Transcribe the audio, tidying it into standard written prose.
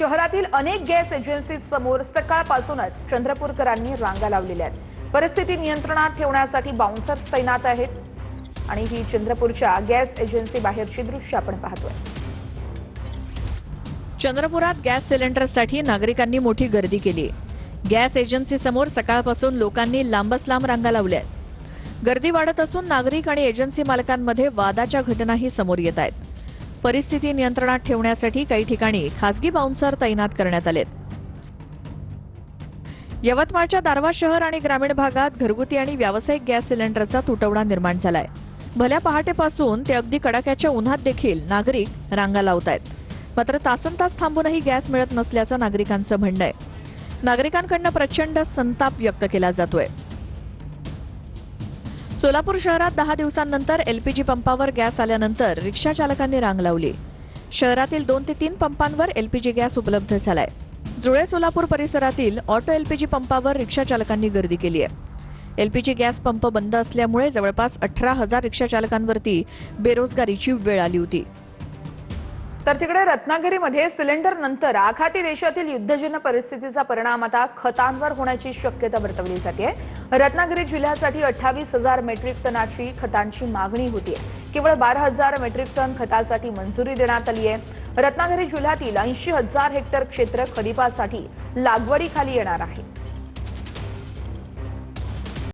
शहरातील अनेक गॅस एजन्सीजसमोर सकाळपासूनच चंद्रपूरकरांनी रांगा लावलेल्या आहेत। परिस्थिती नियंत्रणात ठेवण्यासाठी बाउन्सर्स तैनात आहेत आणि ही चंद्रपूरच्या गॅस एजन्सी बाहेरची दृश्य आपण पाहतोय। चंद्रपुरात गॅस सिलेंडरसाठी नागरिकांनी मोठी गर्दी केली। गॅस एजन्सी समोर सकाळपासून लोकांनी लांबच लांब रांगा लावल्या आहेत। गर्दी वाढत असून नागरिक आणि एजन्सी मालकांमध्ये वादाच्या घटनाही समोर येत आहेत। परिस्थिती नियंत्रणात ठेवण्यासाठी काही ठिकाणी खासगी बाउन्सर तैनात करण्यात आलेत। यवतमाळच्या दारव्हा शहर आणि ग्रामीण भागात घरगुती आणि व्यावसायिक गॅस सिलेंडरचा तुटवडा निर्माण झालाय। भल्या पहाटेपासून ते अगदी कडाक्याच्या उन्हात देखील नागरिक रांगा लावत आहेत। मात्र तासनतास थांबूनही गॅस मिळत नसल्याचं नागरिकांचं म्हणणं आहे। नागरिकांकडून प्रचंड संताप व्यक्त केला जातोय। सोलापूर शहरात 10 दिवसांनंतर एलपीजी पंपावर गॅस आल्यानंतर रिक्षा चालकांनी रांग लावली। शहरातील 2 ते 3 पंपांवर एलपीजी गॅस उपलब्ध झालाय। जुळे सोलापूर परिसरातील ऑटो एलपीजी पंपावर रिक्षा चालकांनी गर्दी केली आहे। एलपीजी गॅस पंप बंद असल्यामुळे जवळपास 18,000 रिक्षा चालकांवरती बेरोजगारीची वेळ आली होती। तर तिकडे रत्नागिरीमध्ये सिलेंडर नंतर आखाती देशातील युद्धजन्य परिस्थितीचा परिणाम आता खतांवर होण्याची शक्यता वर्तवली जाते। रत्नागिरी जिल्ह्यासाठी 28,000 मेट्रिक टनाची खतांची मागणी होती। केवळ 12,000 मेट्रिक टन खतासाठी मंजुरी देण्यात आली आहे। रत्नागिरी जिल्ह्यातील 80,000 हेक्टर क्षेत्र खरीपासाठी लागवडीखाली येणार आहे।